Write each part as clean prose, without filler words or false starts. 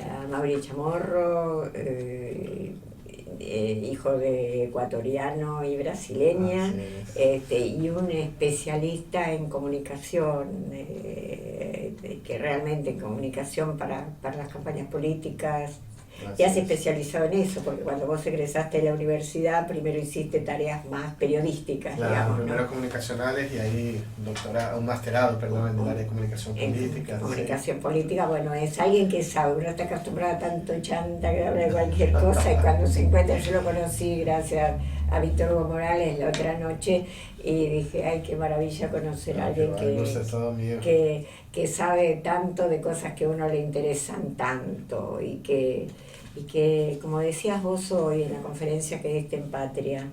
a Mauri Chamorro, hijo de ecuatoriano y brasileña, y un especialista en comunicación, que realmente en comunicación para las campañas políticas. Ya se especializó en eso, porque cuando vos egresaste de la universidad, primero hiciste tareas más periodísticas, claro, digamos, primero ¿no? comunicacionales y ahí un masterado, perdón, en el área de comunicación política. Comunicación política, bueno, es alguien que sabe, uno está acostumbrado a tanto chanta que habla de cualquier cosa, y cuando se encuentra, yo lo conocí gracias a Víctor Hugo Morales la otra noche, y dije, ay, qué maravilla conocer a alguien que sabe tanto de cosas que a uno le interesan tanto, y que, como decías vos hoy en la conferencia que diste en Patria,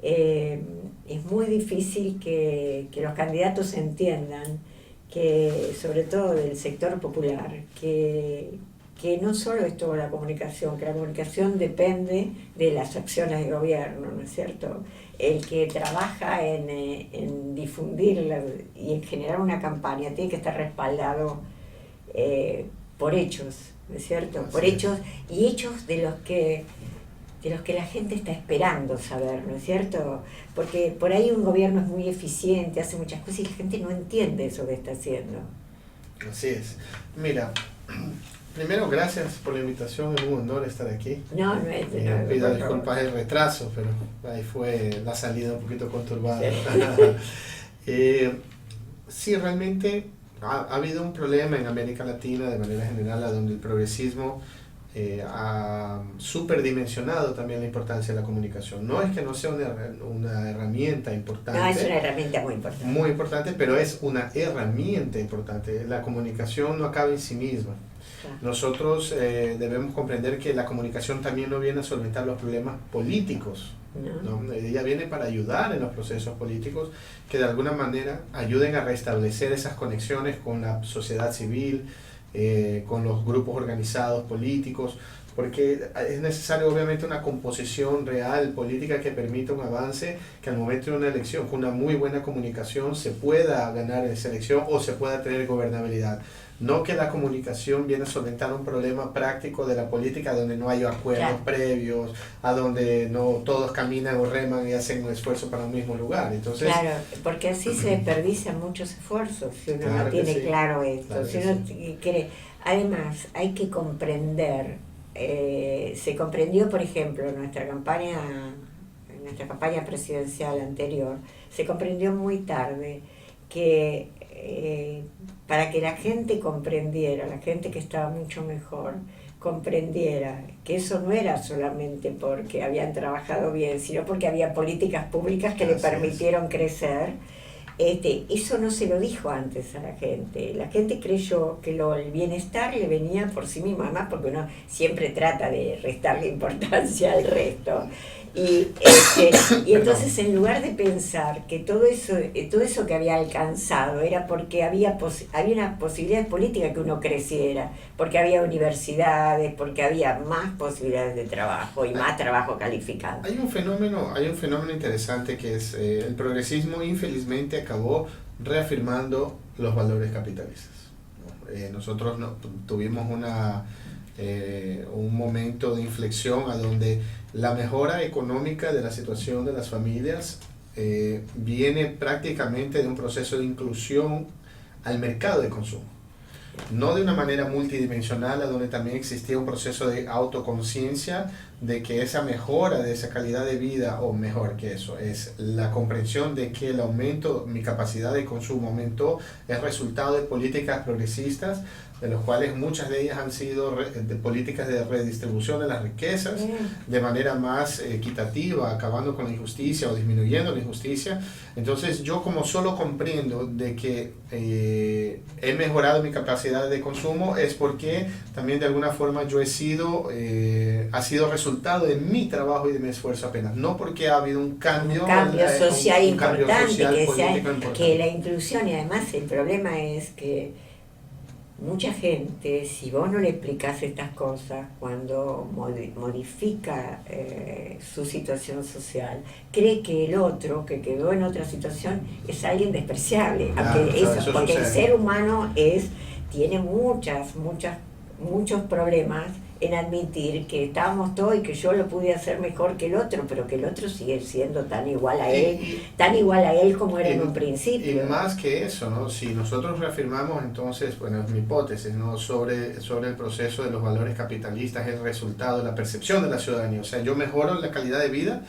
es muy difícil que los candidatos entiendan que, sobre todo del sector popular, que no solo es toda la comunicación, que la comunicación depende de las acciones de gobierno, ¿no es cierto? El que trabaja en difundirla y en generar una campaña tiene que estar respaldado por hechos, ¿no es cierto? Por hechos, y hechos de los que la gente está esperando saber, ¿no es cierto? Porque por ahí un gobierno es muy eficiente, hace muchas cosas y la gente no entiende eso que está haciendo. Así es. Mira, primero, gracias por la invitación, es un honor estar aquí. No es. Pido disculpas el retraso, pero ahí fue la salida un poquito conturbada. Sí, realmente ha habido un problema en América Latina de manera general, donde el progresismo ha superdimensionado también la importancia de la comunicación. No es que no sea una herramienta importante. No, es una herramienta muy importante. Muy importante, pero es una herramienta importante. La comunicación no acaba en sí misma. Nosotros debemos comprender que la comunicación también no viene a solventar los problemas políticos. ¿No? Ella viene para ayudar en los procesos políticos que de alguna manera ayuden a restablecer esas conexiones con la sociedad civil, con los grupos organizados políticos, porque es necesario obviamente una composición real política que permita un avance, que al momento de una elección con una muy buena comunicación se pueda ganar esa elección o se pueda tener gobernabilidad. No que la comunicación viene a solventar un problema práctico de la política donde no hay acuerdos previos, a donde no todos caminan o reman y hacen un esfuerzo para un mismo lugar. Entonces, claro, porque así se desperdician muchos esfuerzos si uno no tiene claro esto. Claro si uno quiere, además, hay que comprender. Se comprendió, por ejemplo, en nuestra campaña presidencial anterior, se comprendió muy tarde que para que la gente comprendiera, la gente que estaba mucho mejor, comprendiera que eso no era solamente porque habían trabajado bien, sino porque había políticas públicas que le permitieron crecer. Eso no se lo dijo antes a la gente. La gente creyó que el bienestar le venía por sí mismo, además porque uno siempre trata de restarle importancia al resto. Y entonces, en lugar de pensar que todo eso que había alcanzado era porque había unas posibilidades políticas que uno creciera, porque había universidades, porque había más posibilidades de trabajo y más trabajo calificado. Hay un fenómeno interesante que es el progresismo infelizmente acabó reafirmando los valores capitalistas. Nosotros tuvimos un momento de inflexión a donde la mejora económica de la situación de las familias viene prácticamente de un proceso de inclusión al mercado de consumo. No de una manera multidimensional, a donde también existía un proceso de autoconciencia de que esa mejora de esa calidad de vida, o mejor que eso, es la comprensión de que el aumento, mi capacidad de consumo aumentó, es resultado de políticas progresistas, de los cuales muchas de ellas han sido de políticas de redistribución de las riquezas de manera más equitativa, acabando con la injusticia o disminuyendo la injusticia. Entonces yo, como solo comprendo de que he mejorado mi capacidad de consumo, es porque también de alguna forma yo ha sido resultado de mi trabajo y de mi esfuerzo apenas, no porque ha habido un cambio social importante, que la inclusión. Y además el problema es que mucha gente, si vos no le explicás estas cosas, cuando modifica su situación social, cree que el otro, que quedó en otra situación, es alguien despreciable. Porque el ser humano tiene muchas muchos problemas en admitir que estábamos todos y que yo lo pude hacer mejor que el otro, pero que el otro sigue siendo tan igual a él como era en un principio. Y más que eso, ¿no? Si nosotros reafirmamos entonces, bueno, es mi hipótesis, ¿no? sobre el proceso de los valores capitalistas, el resultado de la percepción de la ciudadanía. O sea, yo mejoro la calidad de vida,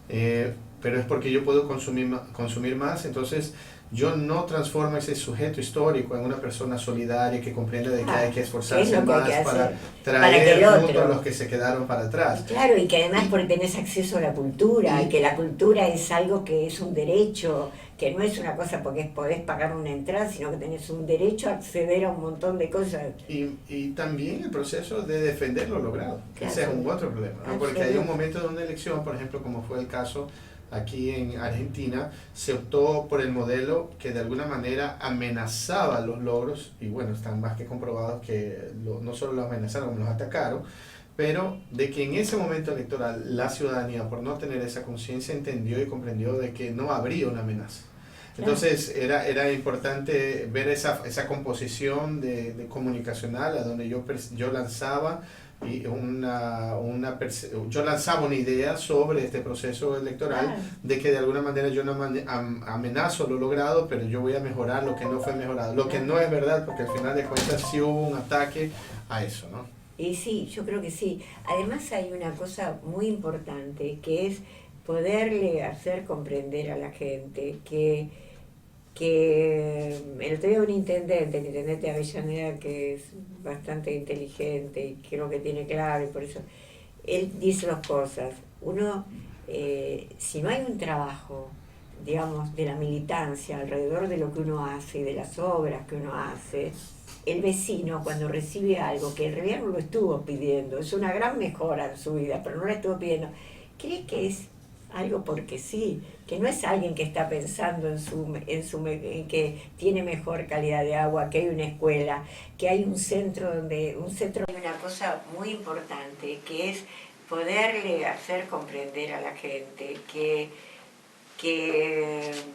pero es porque yo puedo consumir más, entonces yo no transformo ese sujeto histórico en una persona solidaria que comprende de que hay que esforzarse más para traer junto a los que se quedaron para atrás. Claro, y que además porque tenés acceso a la cultura, y que la cultura es algo que es un derecho, que no es una cosa porque podés pagar una entrada, sino que tenés un derecho a acceder a un montón de cosas. Y también el proceso de defender lo logrado, claro. Ese es un otro problema, ¿no? Porque hay un momento de una elección, por ejemplo, como fue el caso aquí en Argentina, se optó por el modelo que de alguna manera amenazaba los logros, y bueno, están más que comprobados que no solo los amenazaron, como los atacaron, pero de que en ese momento electoral la ciudadanía, por no tener esa conciencia, entendió y comprendió de que no habría una amenaza. Entonces era importante ver esa composición de comunicacional a donde yo lanzaba yo lanzaba una idea sobre este proceso electoral, de que de alguna manera yo no amenazo lo logrado, pero yo voy a mejorar lo que no fue mejorado, lo que no es verdad, porque al final de cuentas sí hubo un ataque a eso, ¿no? Y sí, yo creo que sí. Además hay una cosa muy importante, que es poderle hacer comprender a la gente que el otro día el intendente de Avellaneda, que es bastante inteligente y creo que tiene claro, y por eso él dice dos cosas. Uno, si no hay un trabajo, digamos, de la militancia alrededor de lo que uno hace y de las obras que uno hace, el vecino cuando recibe algo que en realidad no lo estuvo pidiendo, es una gran mejora en su vida, pero no lo estuvo pidiendo, cree que es algo porque sí, que no es alguien que está pensando en que tiene mejor calidad de agua, que hay una escuela, que hay un centro hay una cosa muy importante, que es poderle hacer comprender a la gente que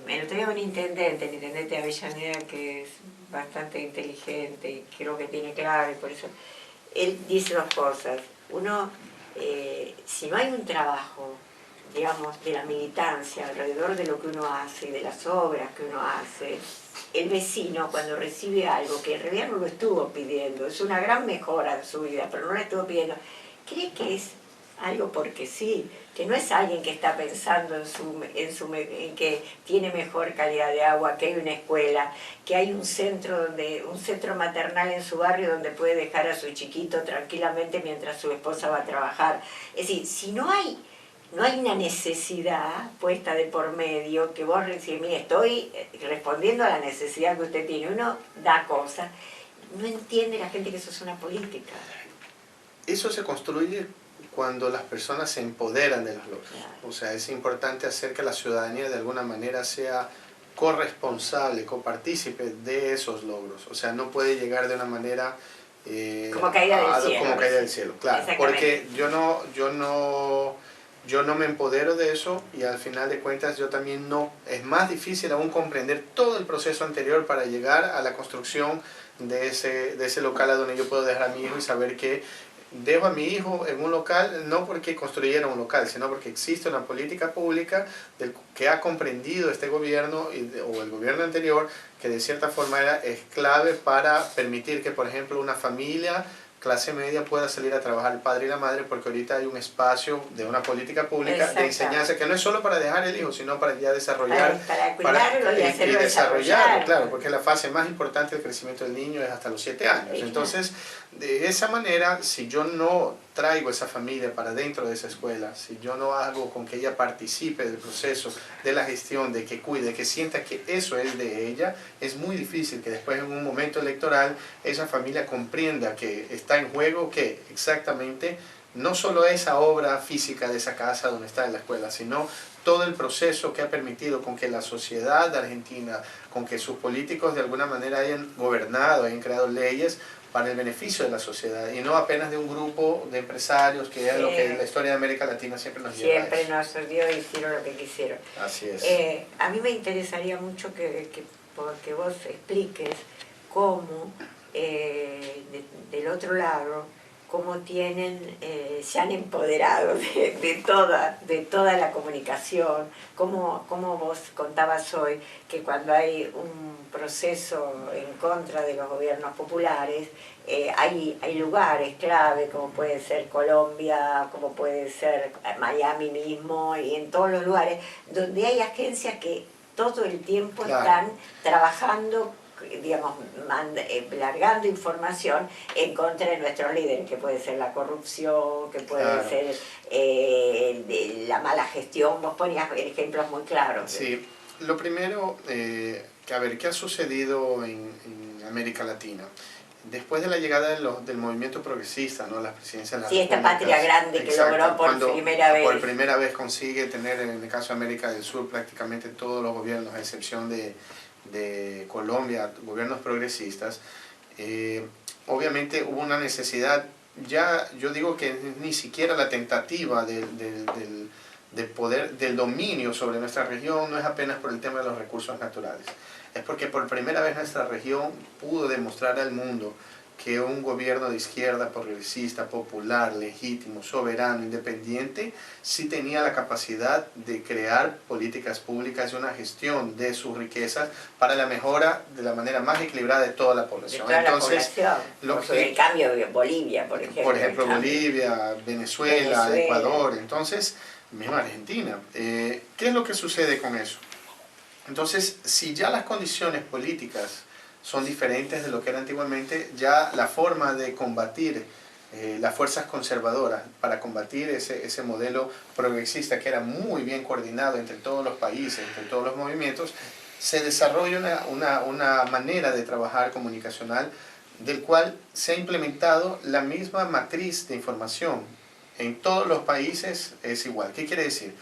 el otro día el intendente de Avellaneda, que es bastante inteligente y creo que tiene claro, y por eso él dice dos cosas. Uno, si no hay un trabajo, digamos, de la militancia alrededor de lo que uno hace y de las obras que uno hace, el vecino cuando recibe algo que en realidad no lo estuvo pidiendo, es una gran mejora en su vida, pero no lo estuvo pidiendo, cree que es algo porque sí, que no es alguien que está pensando en que tiene mejor calidad de agua, que hay una escuela, que hay un centro maternal en su barrio donde puede dejar a su chiquito tranquilamente mientras su esposa va a trabajar. Es decir, si no hay una necesidad puesta de por medio, que vos decís, mire, estoy respondiendo a la necesidad que usted tiene, uno da cosas, no entiende la gente que eso es una política. Eso se construye cuando las personas se empoderan de los logros. Claro. O sea, es importante hacer que la ciudadanía de alguna manera sea corresponsable, copartícipe de esos logros. O sea, no puede llegar de una manera como caída del cielo, claro, porque yo no me empodero de eso, y al final de cuentas yo también es más difícil aún comprender todo el proceso anterior para llegar a la construcción de ese local a donde yo puedo dejar a mi hijo y saber que dejo a mi hijo en un local, no porque construyeron un local, sino porque existe una política pública que ha comprendido este gobierno o el gobierno anterior, que de cierta forma es clave para permitir que, por ejemplo, una familia clase media pueda salir a trabajar el padre y la madre, porque ahorita hay un espacio de una política pública de enseñanza que no es solo para dejar el hijo, sino para ya desarrollar, para cuidarlo y hacerlo desarrollarlo, claro, porque la fase más importante del crecimiento del niño es hasta los 7 años. Entonces, de esa manera, si yo no traigo esa familia para dentro de esa escuela, si yo no hago con que ella participe del proceso, de la gestión, de que cuide, que sienta que eso es de ella, es muy difícil que después en un momento electoral esa familia comprenda que está en juego que exactamente no solo esa obra física de esa casa donde está en la escuela, sino todo el proceso que ha permitido con que la sociedad de Argentina, con que sus políticos de alguna manera hayan gobernado, hayan creado leyes para el beneficio de la sociedad, y no apenas de un grupo de empresarios, que es lo que la historia de América Latina siempre nos lleva. Siempre nos dio y hicieron lo que quisieron. Así es. A mí me interesaría mucho que vos expliques cómo del otro lado, cómo se han empoderado de toda la comunicación, como vos contabas hoy, que cuando hay un proceso en contra de los gobiernos populares, hay lugares clave, como puede ser Colombia, como puede ser Miami mismo, y en todos los lugares, donde hay agencias que todo el tiempo están trabajando, digamos, largando información en contra de nuestros líderes, que puede ser la corrupción, que puede ser la mala gestión. Vos ponías ejemplos muy claros. Sí, lo primero, a ver, ¿qué ha sucedido en América Latina? Después de la llegada del movimiento progresista, ¿no? Las presidencias de las esta patria grande que logró primera vez. Por primera vez consigue tener, en el caso de América del Sur, prácticamente todos los gobiernos, a excepción de Colombia, gobiernos progresistas. Obviamente hubo una necesidad, ya yo digo que ni siquiera la tentativa del dominio sobre nuestra región no es apenas por el tema de los recursos naturales. Es porque por primera vez nuestra región pudo demostrar al mundo que un gobierno de izquierda, progresista, popular, legítimo, soberano, independiente, sí tenía la capacidad de crear políticas públicas y una gestión de sus riquezas para la mejora de la manera más equilibrada de toda la población. De toda la población. El cambio de Bolivia, por ejemplo. Por ejemplo, Bolivia, Venezuela, Ecuador, entonces, mismo Argentina. ¿Qué es lo que sucede con eso? Entonces, si ya las condiciones políticas son diferentes de lo que era antiguamente, ya la forma de combatir las fuerzas conservadoras para combatir ese modelo progresista que era muy bien coordinado entre todos los países, entre todos los movimientos, se desarrolla una manera de trabajar comunicacional del cual se ha implementado la misma matriz de información. En todos los países es igual. ¿Qué quiere decir?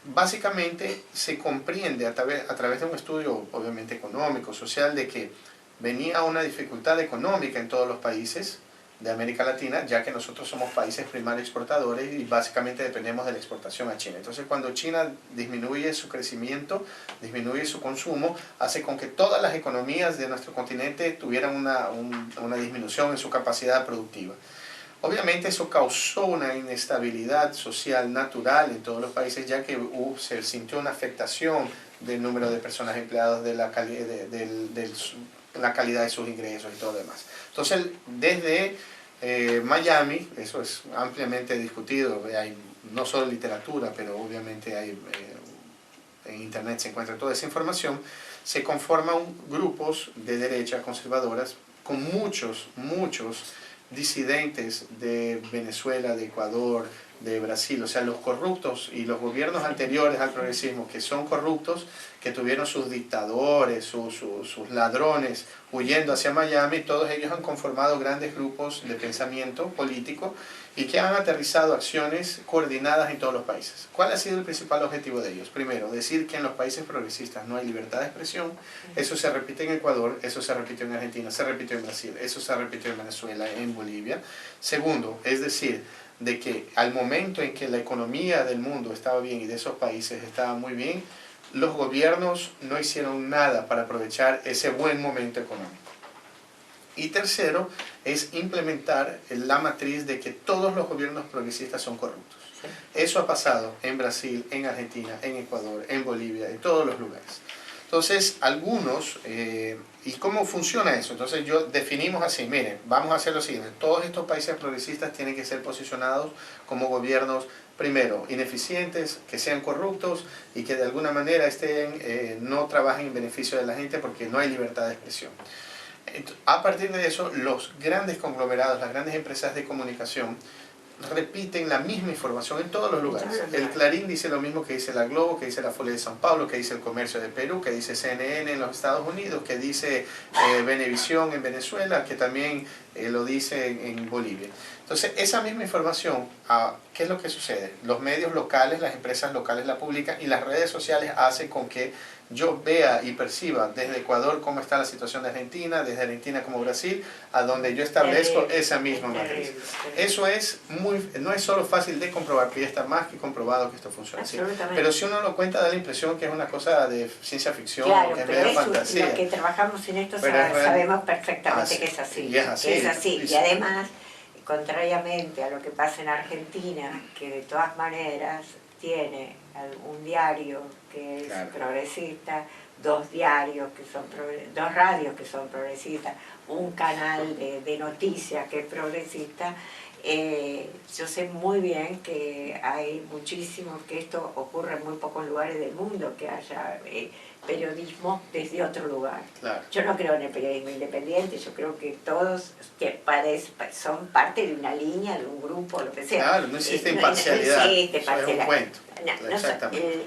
Básicamente se comprende a través de un estudio obviamente económico, social, de que venía una dificultad económica en todos los países de América Latina, ya que nosotros somos países primarios exportadores y básicamente dependemos de la exportación a China. Entonces cuando China disminuye su crecimiento, disminuye su consumo, hace con que todas las economías de nuestro continente tuvieran una disminución en su capacidad productiva. Obviamente eso causó una inestabilidad social natural en todos los países, ya que se sintió una afectación del número de personas empleadas, de la calidad de sus ingresos y todo lo demás. Entonces, desde Miami, eso es ampliamente discutido, hay no solo literatura, pero obviamente hay, en internet se encuentra toda esa información, se conforman grupos de derecha conservadoras con muchos disidentes de Venezuela, de Ecuador, de Brasil, o sea, los corruptos y los gobiernos anteriores al progresismo que son corruptos, que tuvieron sus dictadores, sus ladrones huyendo hacia Miami, todos ellos han conformado grandes grupos de pensamiento político y que han aterrizado acciones coordinadas en todos los países. ¿Cuál ha sido el principal objetivo de ellos? Primero, decir que en los países progresistas no hay libertad de expresión. Eso se repite en Ecuador, eso se repitió en Argentina, se repitió en Brasil, eso se repitió en Venezuela, en Bolivia. Segundo, es decir, de que al momento en que la economía del mundo estaba bien y de esos países estaba muy bien, los gobiernos no hicieron nada para aprovechar ese buen momento económico. Y tercero, es implementar la matriz de que todos los gobiernos progresistas son corruptos. Eso ha pasado en Brasil, en Argentina, en Ecuador, en Bolivia, en todos los lugares. Entonces, algunos, ¿y cómo funciona eso? Entonces, definimos así, miren, vamos a hacer lo siguiente, todos estos países progresistas tienen que ser posicionados como gobiernos, primero, ineficientes, que sean corruptos y que de alguna manera no trabajen en beneficio de la gente porque no hay libertad de expresión. A partir de eso, los grandes conglomerados, las grandes empresas de comunicación, repiten la misma información en todos los lugares. El Clarín dice lo mismo que dice la Globo, que dice la Folia de San Pablo, que dice el Comercio de Perú, que dice CNN en los Estados Unidos, que dice Venevisión en Venezuela, que también lo dice en Bolivia. Entonces, esa misma información, ¿qué es lo que sucede? Los medios locales, las empresas locales la publican y las redes sociales hacen con que yo vea y perciba desde Ecuador cómo está la situación de Argentina, desde Argentina como Brasil, a donde yo establezco esa misma matriz. Eso es no es solo fácil de comprobar, que ya está más que comprobado que esto funciona así. Pero si uno lo cuenta da la impresión que es una cosa de ciencia ficción, claro, que es pero medio fantasía. Los que trabajamos en esto Pero sabemos perfectamente que es así. Y es así. Que es así. Y además, contrariamente a lo que pasa en Argentina, que de todas maneras tiene un diario que es progresista, dos radios que son progresistas, un canal de noticias que es progresista. Yo sé muy bien que hay muchísimos, que esto ocurre en muy pocos lugares del mundo, que haya periodismo desde otro lugar. Claro. Yo no creo en el periodismo independiente, yo creo que todos son parte de una línea, de un grupo, lo que sea. Claro, no existe imparcialidad, no existe eso es un cuento.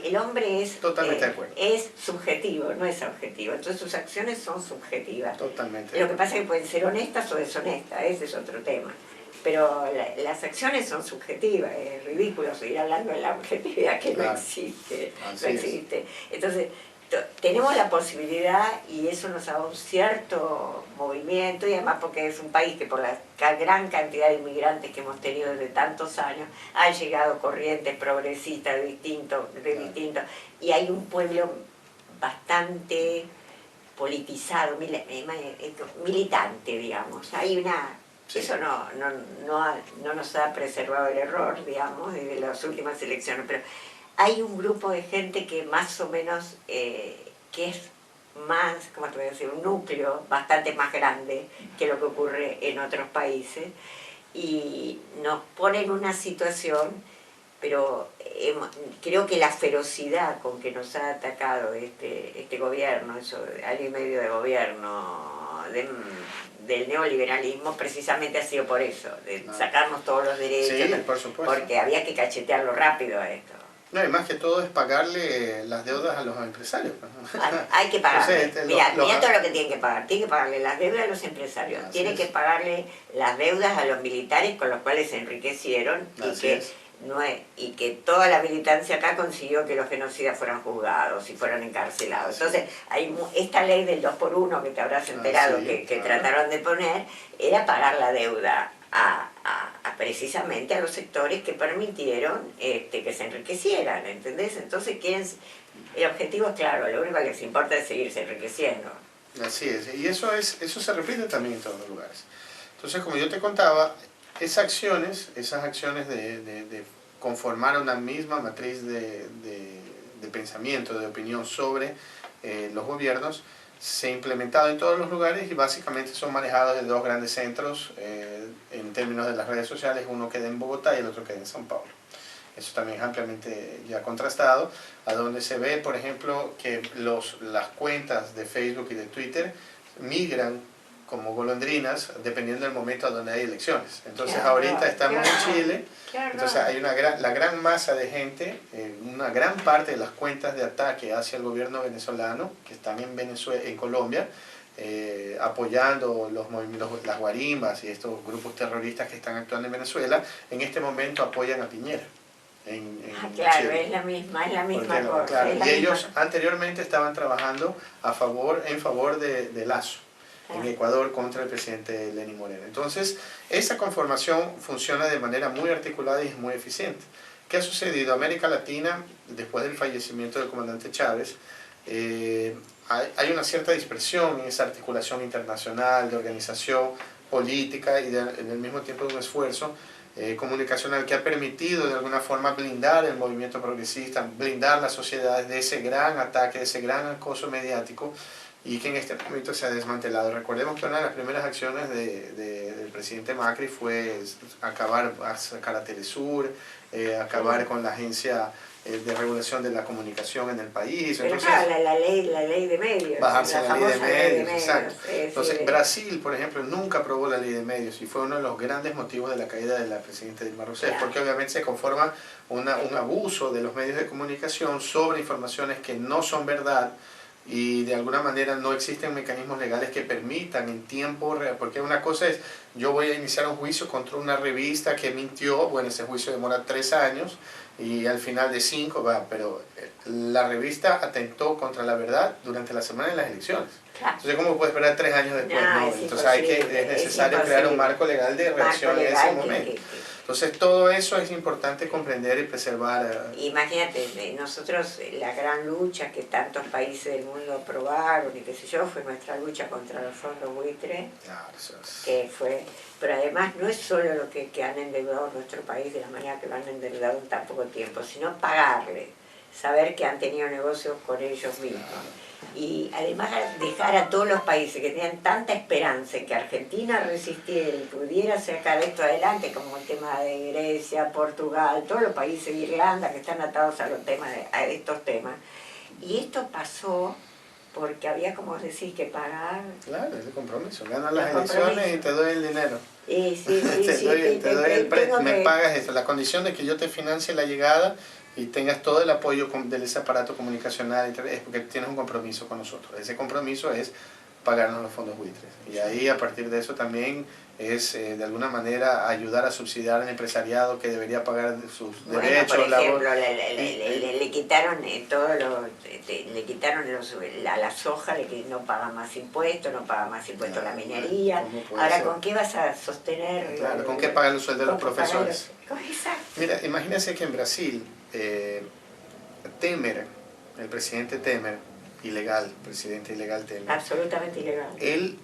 El hombre es, totalmente de acuerdo. Es subjetivo, no es objetivo, entonces sus acciones son subjetivas. Totalmente. Lo que pasa es que pueden ser honestas o deshonestas, ese es otro tema. Pero las acciones son subjetivas, es ridículo seguir hablando de la objetividad que no existe. Entonces, tenemos la posibilidad, y eso nos da un cierto movimiento, y además porque es un país que por la gran cantidad de inmigrantes que hemos tenido desde tantos años, han llegado corrientes progresistas de distintos, y hay un pueblo bastante politizado, militante, digamos. Hay una... Sí. Eso no nos ha preservado el error, digamos, desde las últimas elecciones, pero hay un grupo de gente que más o menos, que es más, ¿cómo te voy a decir?, un núcleo bastante más grande que lo que ocurre en otros países, y nos pone en una situación, pero creo que la ferocidad con que nos ha atacado este gobierno, eso, año y medio de gobierno, del neoliberalismo, precisamente ha sido por eso, de sacarnos todos los derechos, sí, por supuesto, porque había que cachetearlo rápido a esto. No, y más que todo es pagarle las deudas a los empresarios. Hay que pagarle. Mira todo lo que tienen que pagar. Tienen que pagarle las deudas a los empresarios, tienen que pagarle las deudas a los militares con los cuales se enriquecieron y que toda la militancia acá consiguió que los genocidas fueran juzgados y fueran encarcelados. Entonces, esta ley del 2x1 que te habrás enterado, que trataron de poner, era pagar la deuda precisamente a los sectores que permitieron que se enriquecieran, ¿entendés? Entonces el objetivo es claro, lo único que les importa es seguirse enriqueciendo. Así es, y eso se repite también en todos los lugares. Entonces, como yo te contaba, esas acciones de conformar una misma matriz de pensamiento, de opinión sobre los gobiernos, se ha implementado en todos los lugares y básicamente son manejados de dos grandes centros en términos de las redes sociales, uno queda en Bogotá y el otro queda en São Paulo. Eso también es ampliamente ya contrastado, a donde se ve, por ejemplo, que las cuentas de Facebook y de Twitter migran como golondrinas dependiendo del momento a donde hay elecciones. Entonces ahorita estamos en Chile, entonces hay la gran masa de gente, una gran parte de las cuentas de ataque hacia el gobierno venezolano que están en Colombia, apoyando las guarimbas y estos grupos terroristas que están actuando en Venezuela, en este momento apoyan a Piñera. Claro, Chile. es la misma cosa. Claro, y ellos anteriormente estaban trabajando en favor de Lazo en Ecuador contra el presidente Lenín Moreno. Entonces, esa conformación funciona de manera muy articulada y es muy eficiente. ¿Qué ha sucedido? América Latina, después del fallecimiento del comandante Chávez, hay una cierta dispersión en esa articulación internacional de organización política y en el mismo tiempo de un esfuerzo comunicacional que ha permitido de alguna forma blindar el movimiento progresista, blindar las sociedades de ese gran ataque, de ese gran acoso mediático, y que en este momento se ha desmantelado. Recordemos que una de las primeras acciones del presidente Macri fue sacar a Telesur, acabar con la agencia de regulación de la comunicación en el país. Pero claro, la ley de medios. Bajarse la ley de medios, exacto. Entonces, Brasil, por ejemplo, nunca aprobó la ley de medios y fue uno de los grandes motivos de la caída de la presidenta Dilma Rousseff, porque obviamente se conforma un abuso de los medios de comunicación sobre informaciones que no son verdad y de alguna manera no existen mecanismos legales que permitan en tiempo real, porque una cosa es, yo voy a iniciar un juicio contra una revista que mintió, bueno, ese juicio demora 3 años y al final de 5 va, pero la revista atentó contra la verdad durante la semana de las elecciones. Claro. Entonces, ¿cómo puedes esperar 3 años después? No, No, es entonces es necesario crear un marco legal de reacción en ese momento. Entonces todo eso es importante comprender y preservar. Imagínate, nosotros la gran lucha que tantos países del mundo aprobaron y qué sé yo, fue nuestra lucha contra los fondos buitre, Claro, eso es. que fue, pero además no es solo lo que han endeudado nuestro país de la manera que lo han endeudado en tan poco tiempo, sino pagarle, saber que han tenido negocios con ellos mismos. Y además dejar a todos los países que tenían tanta esperanza en que Argentina resistiera y pudiera sacar esto adelante, como el tema de Grecia, Portugal, todos los países de Irlanda que están atados a, a estos temas. Y esto pasó porque había, como decís, que pagar. Claro, es el compromiso. Ganas las elecciones y te doy el dinero. Sí, te doy el préstamo, me pagas esto. La condición de que yo te financie la llegada y tengas todo el apoyo de ese aparato comunicacional es porque tienes un compromiso con nosotros. Ese compromiso es pagarnos los fondos buitres. Y ahí a partir de eso también es de alguna manera ayudar a subsidiar al empresariado que debería pagar sus derechos. Por ejemplo, le quitaron todo le quitaron a la soja, no paga más impuestos, no paga más impuestos a la minería. Ahora, ¿con qué vas a sostener? Claro, ¿con qué pagan los sueldos de los profesores? Exacto. Mira, imagínense que en Brasil, Temer, el presidente Temer, presidente ilegal Temer. Absolutamente ilegal. Él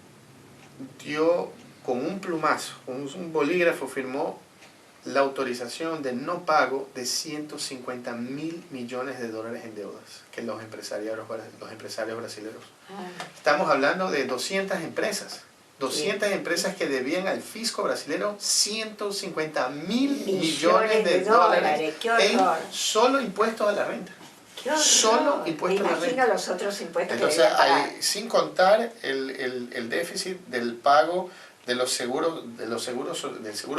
dio con un plumazo, con un bolígrafo firmó la autorización de no pago de 150.000 millones de dólares en deudas que los empresarios brasileños. Estamos hablando de 200 empresas. 200 empresas que debían al fisco brasileño 150.000 millones de dólares en solo impuestos a la renta. Solo impuestos a la renta. Los otros impuestos. Entonces, sin contar el déficit del pago de los seguros, del seguro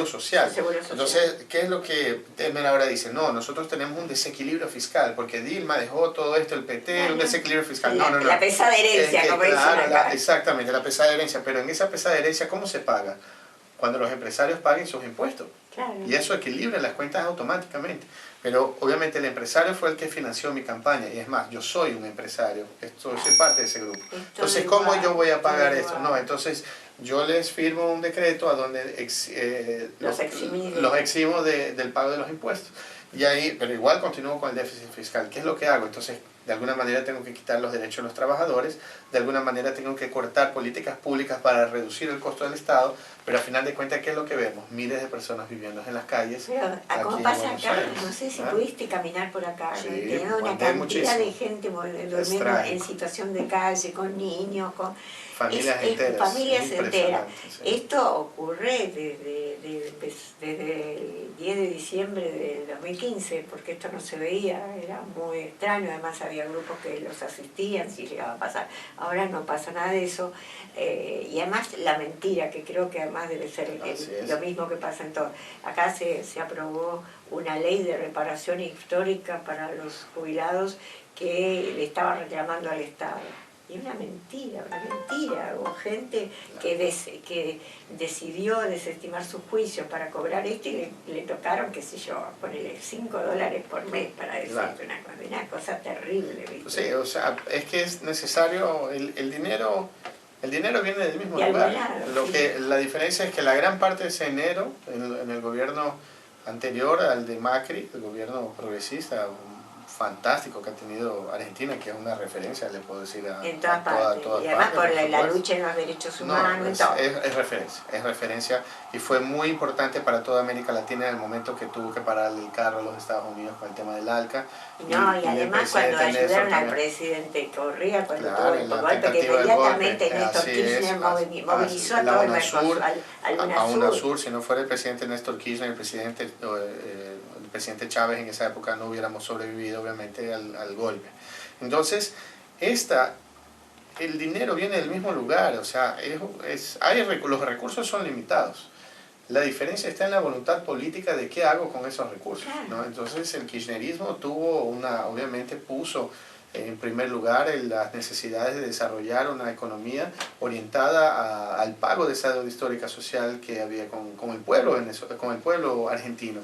social. Entonces, ¿qué es lo que Temer ahora dice? No, nosotros tenemos un desequilibrio fiscal, porque Dilma dejó todo esto, el PT, un desequilibrio fiscal. No. La pesada herencia, como dicen acá. Exactamente, la pesada herencia. Pero en esa pesada herencia, ¿cómo se paga? Cuando los empresarios paguen sus impuestos. Claro. Y eso equilibra las cuentas automáticamente. Pero obviamente el empresario fue el que financió mi campaña. Y es más, yo soy un empresario. Soy parte de ese grupo. Entonces, ¿cómo yo voy a pagar esto? No, entonces yo les firmo un decreto a donde los eximo del pago de los impuestos. Y ahí, pero igual continúo con el déficit fiscal. ¿Qué es lo que hago? Entonces, de alguna manera tengo que quitar los derechos de los trabajadores, de alguna manera tengo que cortar políticas públicas para reducir el costo del Estado, pero al final de cuentas, ¿qué es lo que vemos? Miles de personas viviendo en las calles. Pero, ¿cómo pasa acá? No sé si pudiste caminar por acá, sí, teniendo una cantidad de gente durmiendo en situación de calle, con niños, con familias enteras. Familias enteras. Sí. Esto ocurre desde el 10 de diciembre del 2015, porque esto no se veía, era muy extraño, además había grupos que los asistían si llegaba a pasar. Ahora no pasa nada de eso, y además la mentira, que creo que además debe ser lo mismo que pasa en todo. Acá se aprobó una ley de reparación histórica para los jubilados que le estaba reclamando al Estado. Y una mentira. Hubo gente que decidió desestimar sus juicios para cobrar esto y le tocaron, qué sé yo, ponerle $5 por mes para decirte una cosa terrible, ¿viste? Sí, o sea, es que es necesario, el dinero viene del mismo lugar. La diferencia es que la gran parte de ese dinero, en el gobierno anterior al de Macri, el gobierno progresista, fantástico que ha tenido Argentina, que es una referencia, le puedo decir, en todas partes. Y además por la lucha en los derechos humanos. Es referencia y fue muy importante para toda América Latina en el momento que tuvo que parar el carro a los Estados Unidos con el tema del ALCA. Y además cuando ayudaron al presidente Correa, cuando tuvo el golpe, que inmediatamente Néstor Kirchner movilizó a todo el Mercosur, a UNASUR. Si no fuera el presidente Néstor Kirchner, el presidente Chávez en esa época, no hubiéramos sobrevivido obviamente al golpe. Entonces, el dinero viene del mismo lugar, o sea, los recursos son limitados. La diferencia está en la voluntad política de qué hago con esos recursos, ¿no? Entonces el kirchnerismo obviamente puso en primer lugar, las necesidades de desarrollar una economía orientada al pago de esa deuda histórica social que había con el pueblo argentino.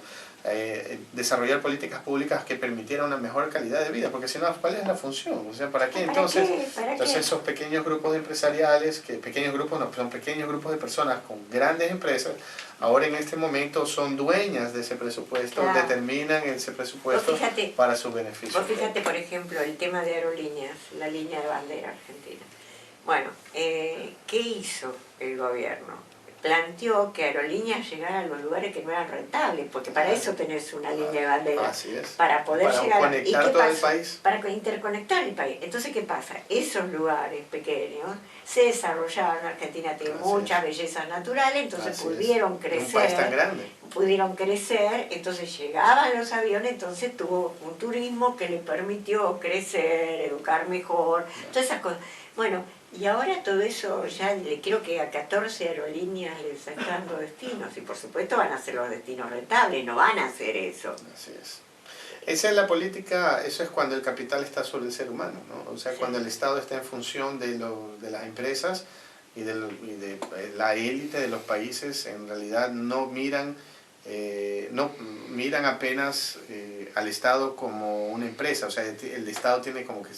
Desarrollar políticas públicas que permitieran una mejor calidad de vida, porque si no, ¿cuál es la función? O sea, ¿para qué? Entonces, esos pequeños grupos empresariales, pequeños grupos de personas con grandes empresas, ahora en este momento son dueñas de ese presupuesto, claro, determinan ese presupuesto para su beneficio. Vos fíjate, por ejemplo, el tema de aerolíneas, la línea de bandera argentina. Bueno, ¿qué hizo el gobierno? Planteó que Aerolíneas llegara a los lugares que no eran rentables, porque para eso tenés una línea de bandera. Así es. Para poder llegar conectar todo el país. Para interconectar el país. Entonces, ¿qué pasa? Esos lugares pequeños se desarrollaron. Argentina tiene muchas bellezas naturales, entonces pudieron crecer. Un país tan grande. Pudieron crecer, entonces llegaban los aviones, entonces tuvo un turismo que le permitió crecer, educar mejor, todas esas cosas. Bueno, y ahora todo eso, ya creo que a 14 aerolíneas les están dando destinos, y por supuesto van a ser los destinos rentables, no van a hacer eso. Así es. Esa es la política, eso es cuando el capital está sobre el ser humano, ¿no? O sea, cuando el Estado está en función de las empresas y de la élite de los países, en realidad no miran apenas al Estado como una empresa. O sea, el Estado tiene como que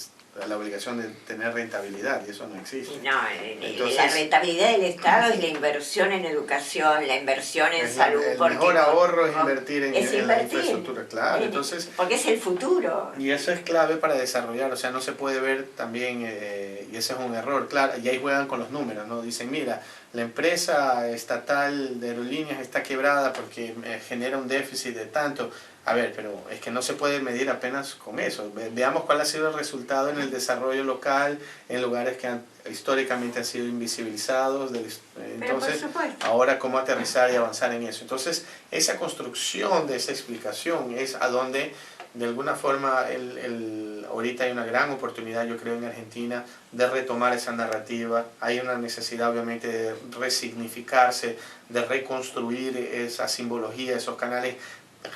la obligación de tener rentabilidad, y eso no existe. No, entonces, la rentabilidad del Estado es la inversión en educación, la inversión en salud. El mejor ahorro es invertir en la infraestructura, claro. Entonces, porque es el futuro. Y eso es clave para desarrollar, o sea, no se puede ver también, y ese es un error, claro, y ahí juegan con los números, ¿no? Dicen, mira, la empresa estatal de aerolíneas está quebrada porque genera un déficit de tanto. A ver, pero es que no se puede medir apenas con eso. Veamos cuál ha sido el resultado en el desarrollo local, en lugares que históricamente han sido invisibilizados. Entonces, ahora cómo aterrizar y avanzar en eso. Entonces, esa construcción de esa explicación es a donde, de alguna forma, ahorita hay una gran oportunidad, yo creo, en Argentina, de retomar esa narrativa. Hay una necesidad, obviamente, de resignificarse, de reconstruir esa simbología, esos canales,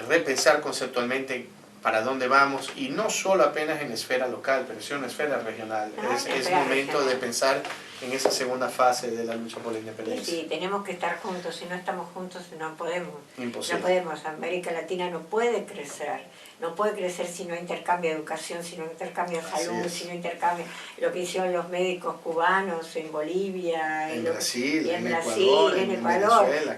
repensar conceptualmente para dónde vamos, y no solo apenas en la esfera local, pero sí en la esfera regional. Es momento de pensar en esa segunda fase de la lucha por la independencia. Sí, tenemos que estar juntos. Si no estamos juntos no podemos. Imposible. No podemos. América Latina no puede crecer. No puede crecer si no intercambia educación, si no intercambia salud, si no intercambia lo que hicieron los médicos cubanos en Bolivia, en Brasil, en Ecuador, Venezuela,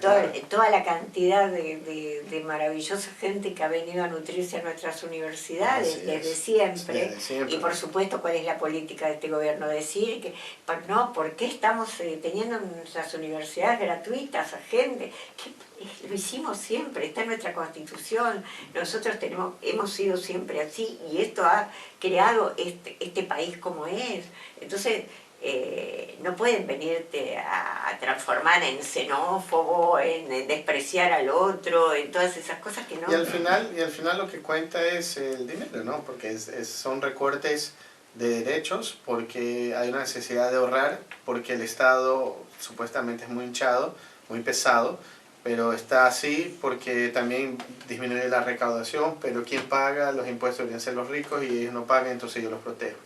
toda la cantidad de maravillosa gente que ha venido a nutrirse a nuestras universidades desde siempre. Y por supuesto, ¿cuál es la política de este gobierno? Decir que no, ¿por qué estamos teniendo en nuestras universidades gratuitas a gente? Lo hicimos siempre, está en nuestra Constitución, nosotros hemos sido siempre así, y esto ha creado este país como es. Entonces, no pueden venirte a transformar en xenófobo, en despreciar al otro, en todas esas cosas que no... Y al final lo que cuenta es el dinero, ¿no? Porque son recortes de derechos, porque hay una necesidad de ahorrar, porque el Estado supuestamente es muy hinchado, muy pesado, pero está así porque también disminuye la recaudación, pero quien paga los impuestos deberían ser los ricos, y ellos no pagan, entonces yo los protejo.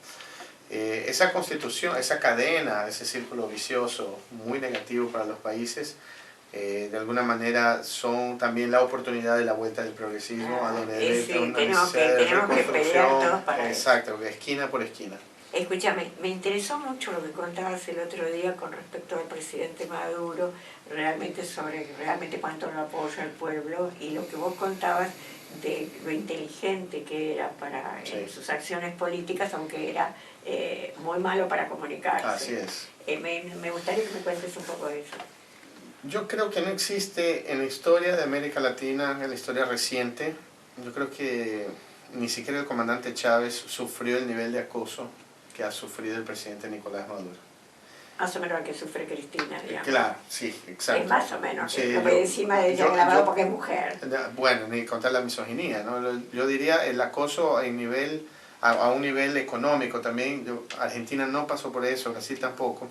Esa constitución, esa cadena, ese círculo vicioso muy negativo para los países, de alguna manera son también la oportunidad de la vuelta del progresismo, a donde debe una necesidad de reconstrucción, exacto, esquina por esquina. Escúchame, me interesó mucho lo que contabas el otro día con respecto al presidente Maduro, realmente cuánto lo apoya el pueblo, y lo que vos contabas de lo inteligente que era para sus acciones políticas, aunque era muy malo para comunicarse. Así es. Me gustaría que me cuentes un poco de eso. Yo creo que no existe en la historia de América Latina, en la historia reciente, yo creo que ni siquiera el comandante Chávez sufrió el nivel de acoso que ha sufrido el presidente Nicolás Maduro. Más o menos el que sufre Cristina, digamos. Claro, sí, exacto. Es más o menos, sí, lo que encima de ella grabado porque es mujer. Bueno, ni contar la misoginia, ¿no? Yo diría el acoso a un nivel económico también. Argentina no pasó por eso, Brasil tampoco.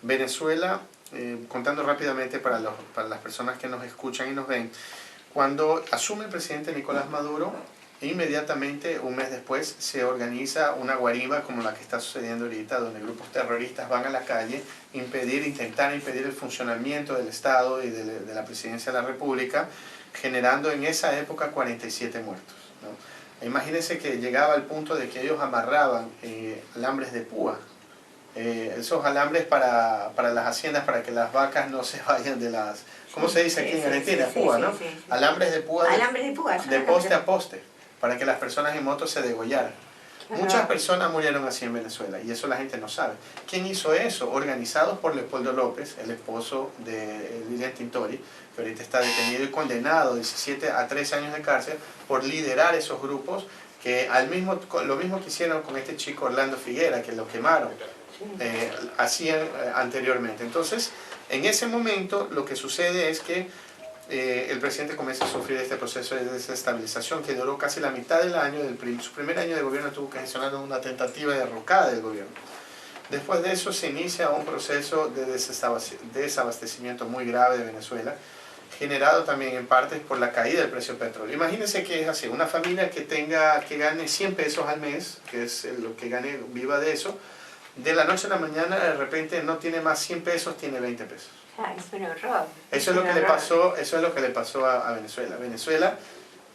Venezuela, contando rápidamente para las personas que nos escuchan y nos ven, cuando asume el presidente Nicolás Maduro, Inmediatamente, un mes después, se organiza una guariba como la que está sucediendo ahorita, donde grupos terroristas van a la calle, intentar impedir el funcionamiento del Estado y de la Presidencia de la República, generando en esa época 47 muertos, ¿no? Imagínense que llegaba al punto de que ellos amarraban alambres de púa, esos alambres para las haciendas, para que las vacas no se vayan de las... ¿Cómo se dice aquí en Argentina? Púa, ¿no? Alambres de púa, de poste a poste, para que las personas en moto se degollaran. Muchas personas murieron así en Venezuela y eso la gente no sabe. ¿Quién hizo eso? Organizados por Leopoldo López, el esposo de Lilian Tintori, que ahorita está detenido y condenado 17 a 13 años de cárcel por liderar esos grupos, que lo mismo que hicieron con este chico Orlando Figuera, que lo quemaron, hacían anteriormente. Entonces, en ese momento lo que sucede es que el presidente comienza a sufrir este proceso de desestabilización que duró casi la mitad del año. Su primer año de gobierno tuvo que gestionar una tentativa de derrocada del gobierno. Después de eso se inicia un proceso de desabastecimiento muy grave de Venezuela, generado también en parte por la caída del precio del petróleo. Imagínense que es así, una familia que gane 100 pesos al mes, que es lo que gane, viva de eso, de la noche a la mañana de repente no tiene más 100 pesos, tiene 20 pesos. Es un horror. Eso es lo que le pasó a Venezuela. Venezuela,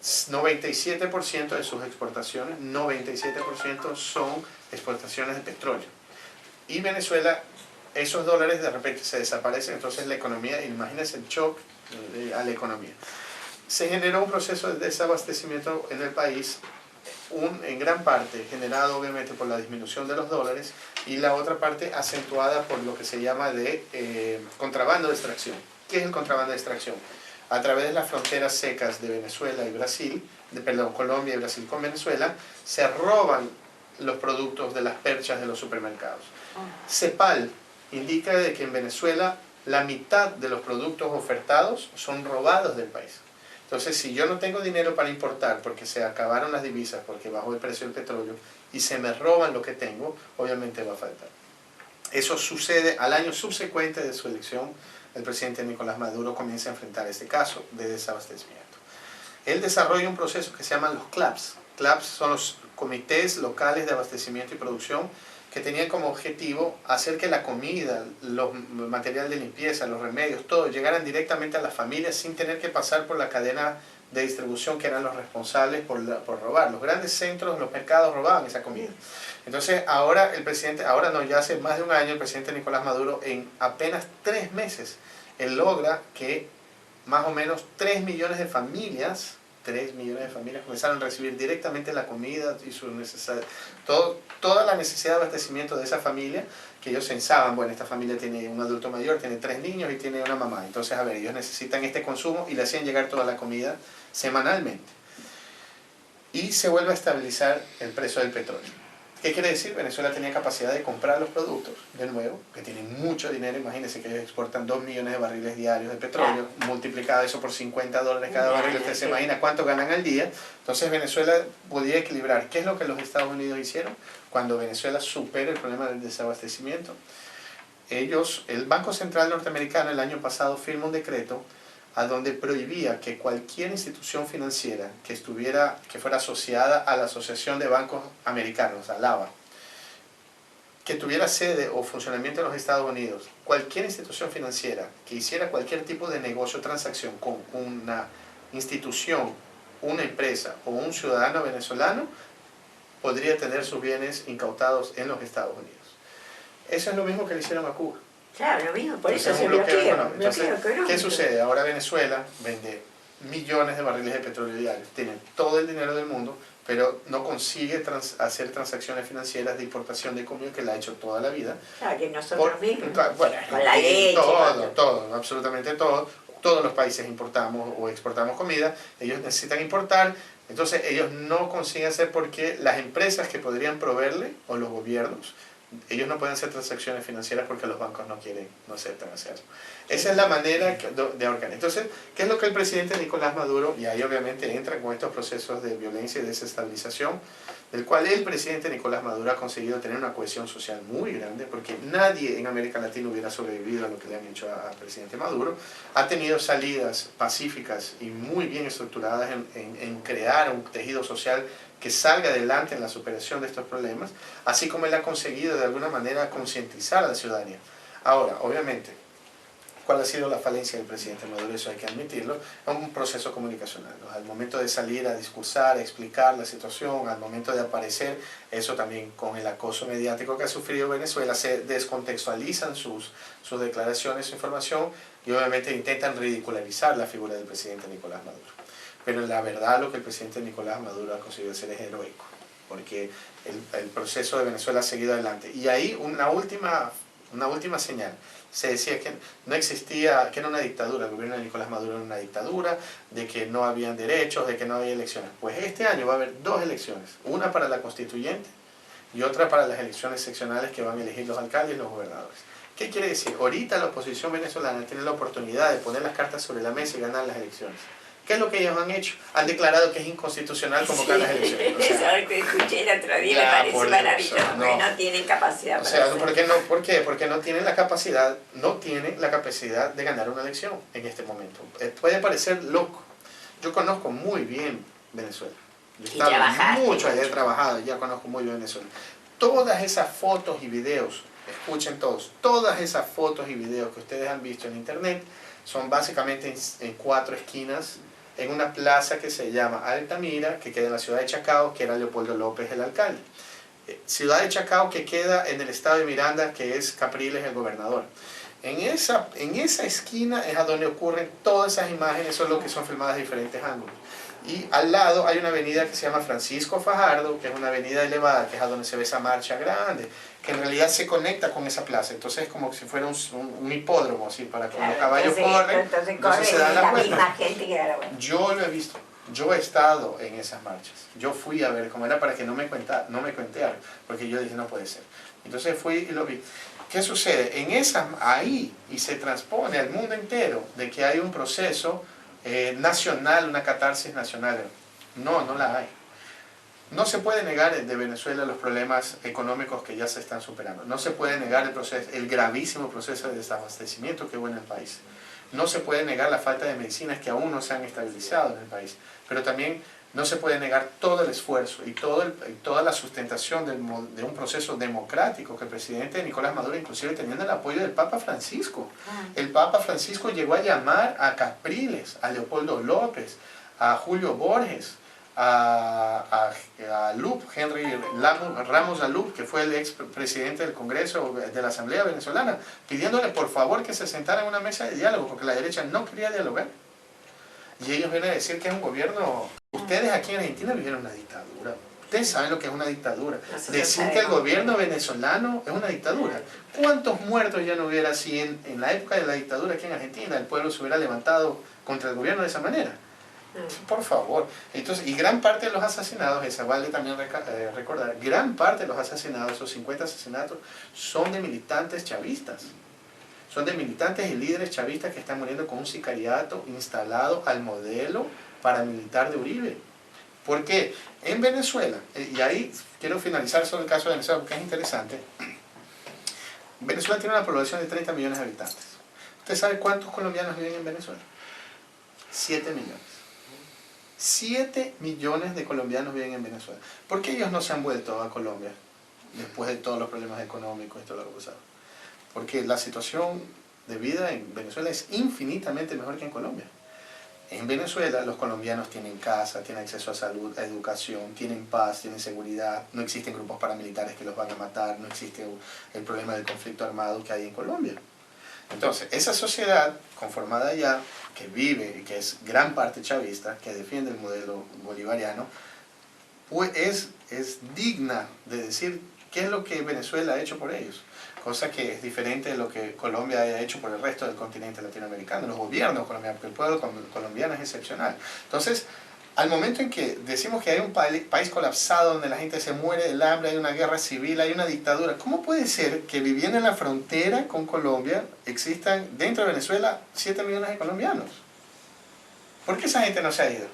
97% de sus exportaciones, 97% son exportaciones de petróleo. Y Venezuela, esos dólares de repente se desaparecen, entonces la economía, imagínense el shock a la economía. Se generó un proceso de desabastecimiento en el país, en gran parte generado obviamente por la disminución de los dólares y la otra parte acentuada por lo que se llama de contrabando de extracción. ¿Qué es el contrabando de extracción? A través de las fronteras secas de Venezuela y Brasil, Colombia y Brasil con Venezuela, se roban los productos de las perchas de los supermercados. CEPAL indica de que en Venezuela la mitad de los productos ofertados son robados del país. Entonces, si yo no tengo dinero para importar porque se acabaron las divisas, porque bajó el precio del petróleo y se me roban lo que tengo, obviamente va a faltar. Eso sucede al año subsecuente de su elección. El presidente Nicolás Maduro comienza a enfrentar este caso de desabastecimiento. Él desarrolla un proceso que se llaman los CLAPS. CLAPS son los comités locales de abastecimiento y producción, que tenían como objetivo hacer que la comida, los materiales de limpieza, los remedios, todo, llegaran directamente a las familias sin tener que pasar por la cadena de distribución que eran los responsables por robar. Los grandes centros, los mercados robaban esa comida. Entonces ahora ya hace más de un año, el presidente Nicolás Maduro, en apenas 3 meses, él logra que más o menos 3 millones de familias comenzaron a recibir directamente la comida y su necesidad, toda la necesidad de abastecimiento de esa familia, que ellos pensaban, bueno, esta familia tiene un adulto mayor, tiene 3 niños y tiene una mamá, entonces a ver, ellos necesitan este consumo y le hacían llegar toda la comida semanalmente. Y se vuelve a estabilizar el precio del petróleo. ¿Qué quiere decir? Venezuela tenía capacidad de comprar los productos, de nuevo, que tienen mucho dinero. Imagínense que ellos exportan 2 millones de barriles diarios de petróleo, multiplicado eso por $50 cada barril, usted se imagina cuánto ganan al día. Entonces Venezuela podía equilibrar. ¿Qué es lo que los Estados Unidos hicieron? Cuando Venezuela supera el problema del desabastecimiento, el Banco Central norteamericano el año pasado firma un decreto a donde prohibía que cualquier institución financiera que fuera asociada a la Asociación de Bancos Americanos, a la ABA, que tuviera sede o funcionamiento en los Estados Unidos, cualquier institución financiera que hiciera cualquier tipo de negocio o transacción con una institución, una empresa o un ciudadano venezolano, podría tener sus bienes incautados en los Estados Unidos. Eso es lo mismo que le hicieron a Cuba. Claro, lo mismo, por eso se bloquea. ¿Qué sucede? Ahora Venezuela vende millones de barriles de petróleo diarios, tiene todo el dinero del mundo, pero no consigue hacer transacciones financieras de importación de comida, que la ha hecho toda la vida. Claro, que nosotros mismos. Bueno, con la leche. Todo, absolutamente todo. Todos los países importamos o exportamos comida, ellos necesitan importar, entonces ellos no consiguen hacer, porque las empresas que podrían proveerle, o los gobiernos, ellos no pueden hacer transacciones financieras porque los bancos no aceptan hacerlo. Esa es la manera de organizar. Entonces, ¿qué es lo que el presidente Nicolás Maduro, y ahí obviamente entra con estos procesos de violencia y desestabilización, del cual el presidente Nicolás Maduro ha conseguido tener una cohesión social muy grande, porque nadie en América Latina hubiera sobrevivido a lo que le han hecho al presidente Maduro, ha tenido salidas pacíficas y muy bien estructuradas en crear un tejido social que salga adelante en la superación de estos problemas, así como él ha conseguido de alguna manera concientizar a la ciudadanía. Ahora, obviamente, ¿cuál ha sido la falencia del presidente Maduro? Eso hay que admitirlo. Es un proceso comunicacional, ¿no? Al momento de salir a discursar, a explicar la situación, al momento de aparecer, eso también con el acoso mediático que ha sufrido Venezuela, se descontextualizan sus declaraciones, su información, y obviamente intentan ridicularizar la figura del presidente Nicolás Maduro. Pero la verdad lo que el presidente Nicolás Maduro ha conseguido hacer es heroico, porque el proceso de Venezuela ha seguido adelante. Y ahí una última señal. Se decía que no existía, que era una dictadura, el gobierno de Nicolás Maduro era una dictadura, de que no habían derechos, de que no había elecciones. Pues este año va a haber 2 elecciones, una para la constituyente y otra para las elecciones seccionales que van a elegir los alcaldes y los gobernadores. ¿Qué quiere decir? Ahorita la oposición venezolana tiene la oportunidad de poner las cartas sobre la mesa y ganar las elecciones. ¿Qué es lo que ellos han hecho? Han declarado que es inconstitucional convocar las elecciones. O sea, eso que escuché el otro día me parece maravilloso, porque no tienen capacidad. O sea, ¿por qué? Porque no tienen la capacidad, de ganar una elección en este momento. Puede parecer loco. Yo conozco muy bien Venezuela. Yo he estado mucho allá, he trabajado, ya conozco muy bien Venezuela. Todas esas fotos y videos, escuchen todos, todas esas fotos y videos que ustedes han visto en internet son básicamente en 4 esquinas, en una plaza que se llama Altamira, que queda en la ciudad de Chacao, que era Leopoldo López el alcalde. Ciudad de Chacao, que queda en el estado de Miranda, que es Capriles el gobernador. En esa esquina es a donde ocurren todas esas imágenes, son lo que son filmadas de diferentes ángulos. Y al lado hay una avenida que se llama Francisco Fajardo, que es una avenida elevada, que es a donde se ve esa marcha grande, que en realidad se conecta con esa plaza. Entonces es como si fuera un hipódromo, así, para que los caballos corren, entonces se dan la vuelta. Yo lo he visto, yo he estado en esas marchas. Yo fui a ver cómo era para que no me cuentearan, porque yo dije, no puede ser. Entonces fui y lo vi. ¿Qué sucede? Ahí, y se transpone al mundo entero, de que hay un proceso nacional, una catarsis nacional. No la hay. No se puede negar de Venezuela los problemas económicos que ya se están superando. No se puede negar el gravísimo proceso de desabastecimiento que hubo en el país. No se puede negar la falta de medicinas que aún no se han estabilizado en el país. Pero también no se puede negar todo el esfuerzo y toda la sustentación de un proceso democrático que el presidente Nicolás Maduro, inclusive teniendo el apoyo del Papa Francisco. El Papa Francisco llegó a llamar a Capriles, a Leopoldo López, a Julio Borges, a Lup, Henry Ramos Alup, que fue el ex presidente del Congreso de la Asamblea Venezolana, pidiéndole por favor que se sentara en una mesa de diálogo, porque la derecha no quería dialogar. Y ellos vienen a decir que es un gobierno. Ustedes aquí en Argentina vivieron una dictadura. Ustedes saben lo que es una dictadura. Decir que el gobierno venezolano es una dictadura. ¿Cuántos muertos ya no hubiera si en la época de la dictadura aquí en Argentina el pueblo se hubiera levantado contra el gobierno de esa manera? Por favor. Entonces, y gran parte de los asesinados, esa vale también recordar, gran parte de los asesinados, esos 50 asesinatos, son de militantes chavistas. Son de militantes y líderes chavistas que están muriendo con un sicariato instalado al modelo paramilitar de Uribe. Porque en Venezuela, y ahí quiero finalizar sobre el caso de Venezuela porque es interesante, Venezuela tiene una población de 30 millones de habitantes. ¿Usted sabe cuántos colombianos viven en Venezuela? 7 millones. 7 millones de colombianos viven en Venezuela. ¿Por qué ellos no se han vuelto a Colombia después de todos los problemas económicos y todo lo que ha pasado? Porque la situación de vida en Venezuela es infinitamente mejor que en Colombia. En Venezuela los colombianos tienen casa, tienen acceso a salud, a educación, tienen paz, tienen seguridad, no existen grupos paramilitares que los van a matar, no existe el problema del conflicto armado que hay en Colombia. Entonces, esa sociedad conformada allá, que vive y que es gran parte chavista, que defiende el modelo bolivariano, pues es digna de decir qué es lo que Venezuela ha hecho por ellos. Cosa que es diferente de lo que Colombia haya hecho por el resto del continente latinoamericano, los gobiernos colombianos, porque el pueblo colombiano es excepcional. Entonces, al momento en que decimos que hay un país colapsado donde la gente se muere del hambre, hay una guerra civil, hay una dictadura, ¿cómo puede ser que viviendo en la frontera con Colombia existan dentro de Venezuela 7 millones de colombianos? ¿Por qué esa gente no se ha ido?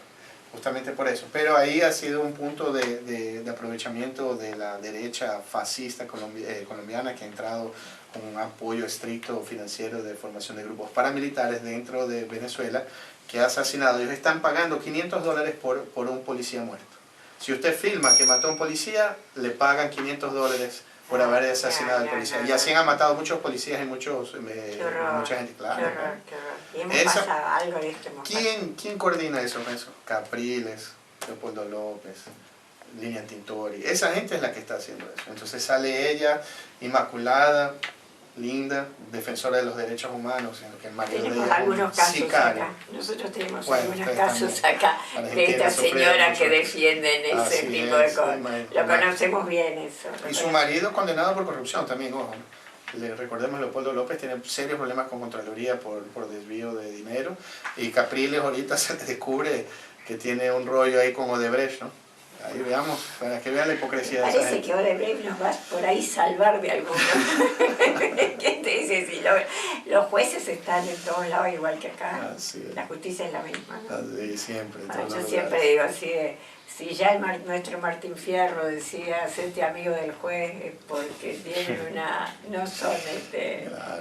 Justamente por eso. Pero ahí ha sido un punto de aprovechamiento de la derecha fascista colombiana, que ha entrado con un apoyo estricto financiero de formación de grupos paramilitares dentro de Venezuela, que ha asesinado. Ellos están pagando $500 por un policía muerto. Si usted filma que mató a un policía, le pagan $500 por haber asesinado al policía. Y así han matado muchos policías y mucha gente. Claro, qué horror. Y hemos pasado algo de esto. ¿Quién coordina eso? Capriles, Leopoldo López, Lilian Tintori. Esa gente es la que está haciendo eso. Entonces sale ella, inmaculada, linda, defensora de los derechos humanos, en lo que el marido de tenemos ella, algunos casos sicario. acá. Nosotros tenemos Bueno, algunos casos acá de esta sufrieron señora mucho. que defienden ese Así tipo es, de cosas. Lo conocemos bien eso. Y su marido condenado por corrupción también, ojo. Recordemos, Leopoldo López tiene serios problemas con Contraloría por desvío de dinero, y Capriles ahorita se le descubre que tiene un rollo ahí con Odebrecht, ¿no? Ahí veamos, para que vean la hipocresía de esa Parece gente. que Odebrecht nos va por ahí salvar de alguno. ¿Quién te dice? Si los jueces están en todos lados igual que acá. La justicia es la misma, ¿no? Así, siempre. Yo siempre digo así, si ya nuestro Martín Fierro decía, hacete amigo del juez, porque tienen no son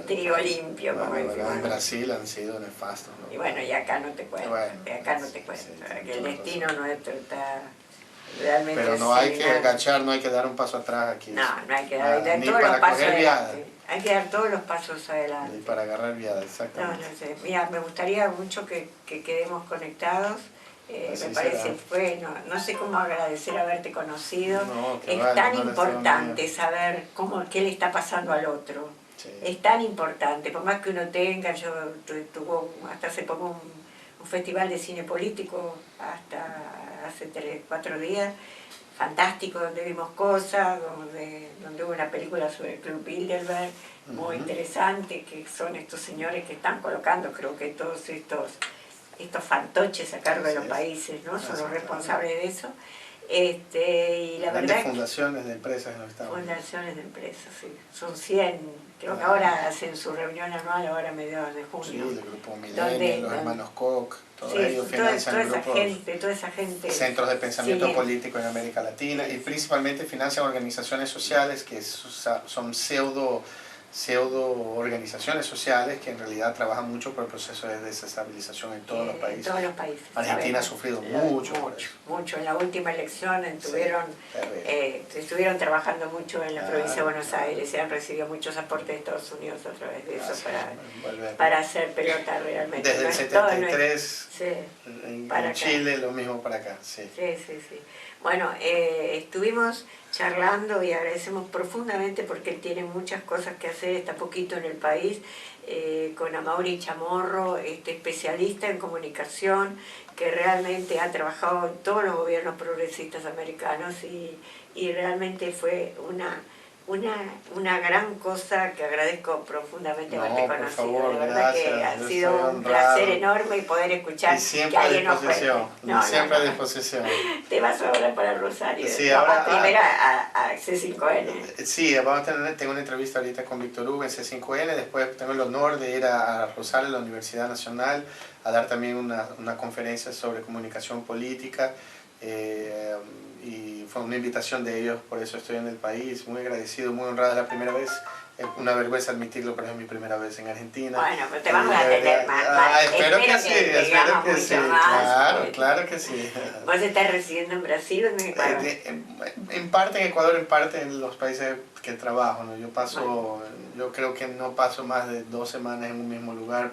trigo limpio, como decimos. En Brasil han sido nefastos, ¿no? Y bueno, y acá no te cuento, que el destino nuestro está realmente. Pero no hay que agachar, no hay que dar un paso atrás aquí. No hay que dar ni todos los para pasos coger viada. Hay que dar todos los pasos adelante. Ni para agarrar viada, exactamente. No sé. Mira, me gustaría mucho que quedemos conectados. Me parece, no sé cómo agradecer haberte conocido. Es tan importante saber qué le está pasando al otro. Sí. Es tan importante, por más que uno tenga, yo tuvo hasta hace poco un festival de cine político, hasta hace 4 días, fantástico, donde vimos cosas, donde hubo una película sobre el Club Bilderberg, muy interesante, que son estos señores que están colocando, creo que todos estos fantoches a cargo de los países, ¿no? Son los responsables de eso. Y la verdad fundaciones de empresas en los Estados Unidos. Fundaciones de empresas, sí. Son 100, creo que ahora hacen su reunión anual, ahora a mediados de junio. Sí, el grupo Milenio, los hermanos Koch, todos ellos financian toda esa gente. Centros de pensamiento político en América Latina, y principalmente financian organizaciones sociales que son pseudo organizaciones sociales que en realidad trabajan mucho por el proceso de desestabilización en todos los países. Argentina ha sufrido mucho por eso. Mucho. En la última elección estuvieron trabajando mucho en la provincia de Buenos Aires, se han recibido muchos aportes de Estados Unidos a través de eso para hacer pelota realmente. Desde el 73 en Chile, lo mismo para acá. Sí. Bueno, estuvimos charlando y agradecemos profundamente porque él tiene muchas cosas que hacer, está poquito en el país, con Amaury Chamorro, especialista en comunicación, que realmente ha trabajado en todos los gobiernos progresistas americanos y realmente fue una gran cosa que agradezco profundamente haberte conocido. Favor, de verdad gracias, que ha sido un placer enorme poder escuchar que alguien nos cuente. Siempre a disposición. Te vas ahora para Rosario. Sí, ahora primero a C5N. Sí, tengo una entrevista ahorita con Víctor Hugo en C5N, después tengo el honor de ir a Rosario, a la Universidad Nacional, a dar también una conferencia sobre comunicación política. Y fue una invitación de ellos, por eso estoy en el país, muy agradecido, muy honrado, la primera vez, una vergüenza admitirlo, pero es mi primera vez en Argentina. Bueno, pero te vamos a tener más. Espero que sí, claro que sí. ¿Vos estás residiendo en Brasil o en Ecuador? En parte en Ecuador, en parte en los países que trabajo, ¿no? Yo creo que no paso más de 2 semanas en un mismo lugar,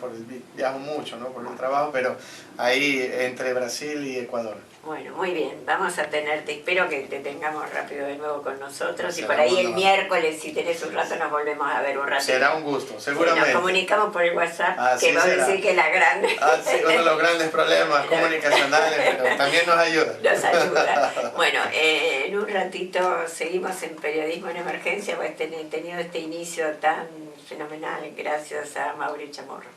viajo mucho, ¿no? Por el trabajo, pero ahí entre Brasil y Ecuador. Bueno, muy bien, vamos a tenerte, espero que te tengamos rápido de nuevo con nosotros, y por ahí el miércoles, si tenés un rato, nos volvemos a ver un rato. Será un gusto, seguramente. Nos comunicamos por el WhatsApp, así que vamos a decir que es la gran... sí, uno de los grandes problemas comunicacionales, pero también nos ayuda. Nos ayuda. Bueno, en un ratito seguimos en Periodismo en Emergencia, pues tenido este inicio tan fenomenal, gracias a Amaury Chamorro.